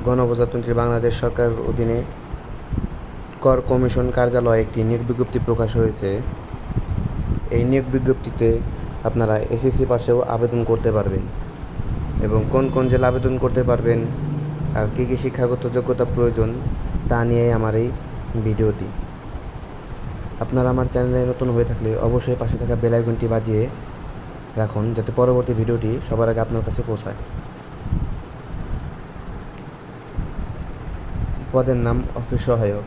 গণপ্রজাতন্ত্রী বাংলাদেশ সরকারের অধীনে কর কমিশন কার্যালয়ে একটি নিয়োগ বিজ্ঞপ্তি প্রকাশ হয়েছে। এই নিয়োগ বিজ্ঞপ্তিতে আপনারা এসএসসি পাশেও আবেদন করতে পারবেন এবং কোন কোন জেলা আবেদন করতে পারবেন আর কী কী শিক্ষাগত যোগ্যতা প্রয়োজন তা নিয়েই আমার এই ভিডিওটি। আপনারা আমার চ্যানেলে নতুন হয়ে থাকলে অবশ্যই পাশে থাকা বেল আইকনটি বাজিয়ে রাখুন যাতে পরবর্তী ভিডিওটি সবার আগে আপনার কাছে পৌঁছায়। পদের নাম অফিস সহায়ক,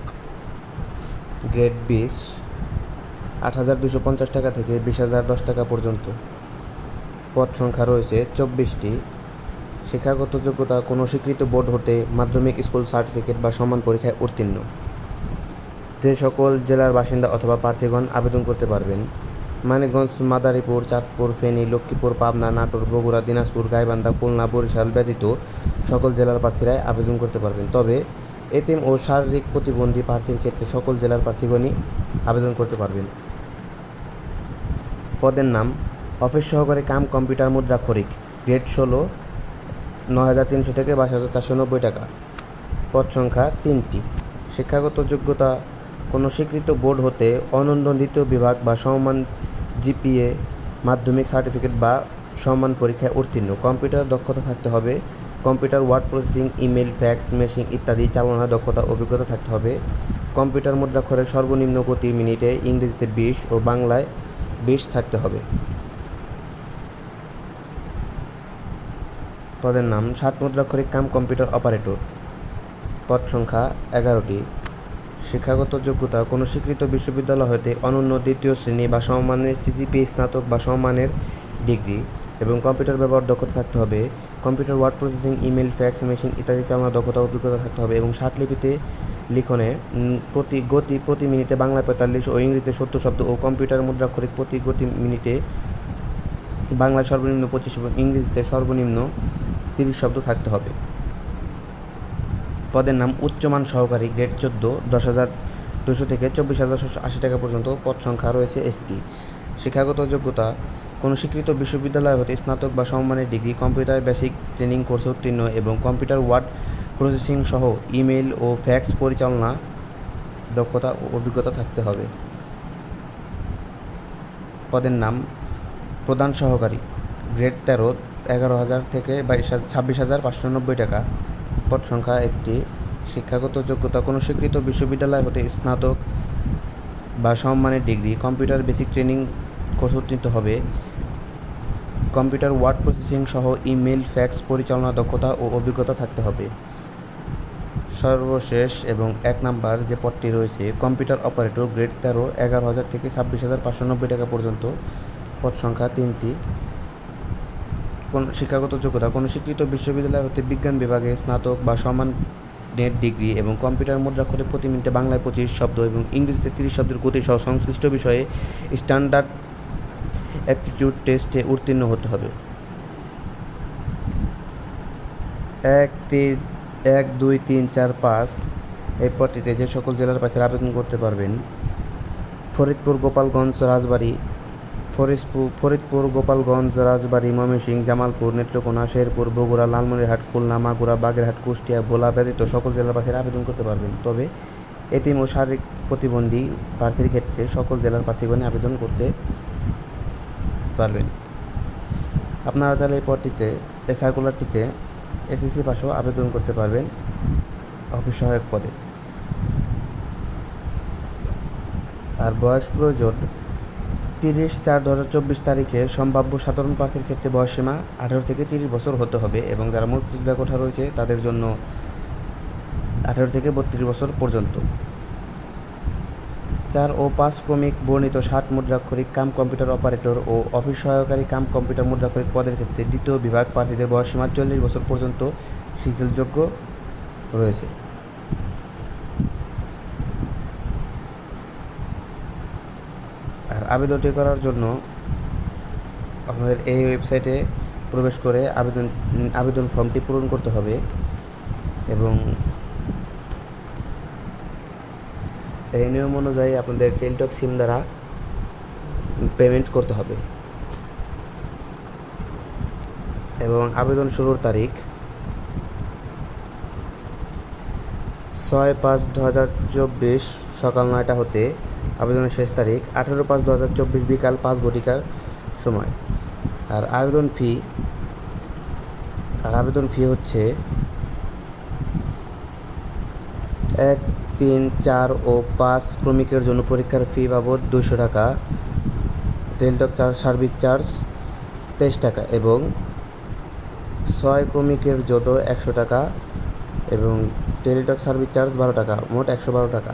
গ্রেড 20, ৮,২৫০ টাকা থেকে ২০,০১০ টাকা পর্যন্ত। পদ সংখ্যা রয়েছে 24টি। শিক্ষাগত যোগ্যতা কোনো স্বীকৃত বোর্ড হতে মাধ্যমিক স্কুল সার্টিফিকেট বা সমান পরীক্ষায় উত্তীর্ণ। যে সকল জেলার বাসিন্দা অথবা প্রার্থীগণ আবেদন করতে পারবেন: মানিকগঞ্জ, মাদারীপুর, চাঁদপুর, ফেনী, লক্ষ্মীপুর, পাবনা, নাটোর, বগুড়া, দিনাজপুর, গাইবান্ধা, খুলনা, বরিশাল ব্যতীত সকল জেলার প্রার্থীরাই আবেদন করতে পারবেন। তবে এতিম ও শারীরিক প্রতিবন্ধী প্রার্থীর ক্ষেত্রে সকল জেলার প্রার্থীগণই আবেদন করতে পারবেন। পদের নাম অফিস সহকারী কাম কম্পিউটার মুদ্রাক্ষরিক, গ্রেড 16, ৯,৩০০ থেকে ২২,৪৯০ টাকা। পদ সংখ্যা 3টি। শিক্ষাগত যোগ্যতা কোনো স্বীকৃত বোর্ড হতে অনন্য দ্বিতীয় বিভাগ বা সমমান জিপিএ, মাধ্যমিক সার্টিফিকেট বা সমমান পরীক্ষায় উত্তীর্ণ। কম্পিউটার দক্ষতা থাকতে হবে। Computer, word processing, email, fax, machine ইত্যাদি চালনা দক্ষতা অভিজ্ঞতা থাকতে হবে। কম্পিউটার মুদ্রাক্ষরের সর্বনিম্ন গতি মিনিটে ইংরেজিতে 20 ও বাংলায় 20 থাকতে হবে। পদের নাম 7 মুদ্রাক্ষরিক কাম কম্পিউটার অপারেটর। পদ সংখ্যা 11টি। শিক্ষাগত যোগ্যতা কোনো স্বীকৃত বিশ্ববিদ্যালয় হতে অনন্য দ্বিতীয় শ্রেণী বা সমমানের সিজিপিএ, স্নাতক বা সমমানের ডিগ্রি এবং কম্পিউটার ব্যবহার দক্ষতা থাকতে হবে। Computer, word processing, email, fax, machine ইত্যাদি চালনা দক্ষতা অভিজ্ঞতা থাকতে হবে এবং ষাটলিপিতে লিখনে প্রতি মিনিটে বাংলায় 45 ও ইংরেজিতে 70 শব্দ ও কম্পিউটার মুদ্রাক্ষরিক প্রতি মিনিটে বাংলায় সর্বনিম্ন 25 এবং ইংরেজিতে সর্বনিম্ন 30 শব্দ থাকতে হবে। পদের নাম উচ্চমান সহকারী, গ্রেড 14, 10,200 থেকে 24,680 টাকা পর্যন্ত। পদ সংখ্যা রয়েছে 1টি। শিক্ষাগত যোগ্যতা কোনো স্বীকৃত বিশ্ববিদ্যালয় হতে স্নাতক বা সমমানের ডিগ্রি, কম্পিউটার বেসিক ট্রেনিং কোর্সে উত্তীর্ণ এবং কম্পিউটার, ওয়ার্ড প্রসেসিং সহ ইমেল ও ফ্যাক্স পরিচালনা দক্ষতা ও অভিজ্ঞতা থাকতে হবে। পদের নাম প্রধান সহকারী, গ্রেড 13, 11,000 থেকে 26,590 টাকা। পদ সংখ্যা 1টি। শিক্ষাগত যোগ্যতা কোনো স্বীকৃত বিশ্ববিদ্যালয় হতে স্নাতক বা সমমানের degree, computer basic training course উত্তীর্ণ হবে। কম্পিউটার, ওয়ার্ড প্রসেসিং সহ ইমেল, ফ্যাক্স পরিচালনা দক্ষতা ও অভিজ্ঞতা থাকতে হবে। সর্বশেষ এবং 1 নাম্বার যে পদটি রয়েছে কম্পিউটার অপারেটর, গ্রেড 13, 11,000 থেকে 26,590 টাকা পর্যন্ত। পদ সংখ্যা 3টি। কোন শিক্ষাগত যোগ্যতা কোনো স্বীকৃত বিশ্ববিদ্যালয় হতে বিজ্ঞান বিভাগে স্নাতক বা সমানের ডিগ্রি এবং কম্পিউটার মুদ্রাক্ষরে প্রতি মিনিটে বাংলায় 25 শব্দ এবং ইংরেজিতে 30 শব্দের গতি সহ সংশ্লিষ্ট বিষয়ে স্ট্যান্ডার্ড অ্যাপটিটিউড টেস্টে উত্তীর্ণ হতে হবে। 1, 2, 3, 4, 5 এই পদটিতে যে সকল জেলার প্রার্থীরা আবেদন করতে পারবেন: ফরিদপুর, গোপালগঞ্জ, রাজবাড়ী, ময়মনসিংহ, জামালপুর, নেত্রকোনা, শেরপুর, বগুড়া, লালমনিরহাট, খুলনা, মাগুরা, বাগেরহাট, কুষ্টিয়া, ভোলা ব্যতীত সকল জেলার প্রার্থীরা আবেদন করতে পারবেন। তবে এতিম ও শারীরিক প্রতিবন্ধী প্রার্থীর ক্ষেত্রে সকল জেলার প্রার্থীগণ আবেদন করতে পারবেন। আপনারা চাইলে এই পদটিতে, এই সার্কুলারটিতে এসএসসি পাশেও আবেদন করতে পারবেন অফিস সহায়ক পদে। আর বয়স প্রয়োজন 30/4/2024 তারিখে সম্ভাব্য সাধারণ প্রার্থীর ক্ষেত্রে বয়সসীমা 18 থেকে 30 বছর হতে হবে এবং যারা মুক্তিযোদ্ধা কোঠা রয়েছে তাদের জন্য 18 থেকে 32 বছর পর্যন্ত। 4 ও 5 ক্রমিক বর্ণিত 60 মুদ্রাক্ষরিক কাম কম্পিউটার অপারেটর ও অফিস সহায়কারী কাম কম্পিউটার মুদ্রাক্ষরিক পদের ক্ষেত্রে দ্বিতীয় বিভাগ প্রার্থীদের বয়সসীমা 40 বছর পর্যন্ত শিথিলযোগ্য রয়েছে। আর আবেদনটি করার জন্য আপনাদের এই ওয়েবসাইটে প্রবেশ করে আবেদন ফর্মটি পূরণ করতে হবে এবং এই নিয়ম অনুযায়ী আপনাদের টেলিটক সিম দ্বারা পেমেন্ট করতে হবে এবং আবেদন শুরুর তারিখ 6/5/2024 সকাল 9টা হতে আবেদনের শেষ তারিখ 18/5/2024 বিকাল 5 ঘটিকার সময়। আর আবেদন ফি হচ্ছে 1, 3, 4 ও 5 ক্রমিকের জন্য পরীক্ষার ফি বাবদ 200 টাকা, টেলিটক সার্ভিস চার্জ 23 টাকা এবং 6 ক্রমিকের জন্য 100 টাকা এবং টেলিটক সার্ভিস চার্জ 12 টাকা, মোট 112 টাকা।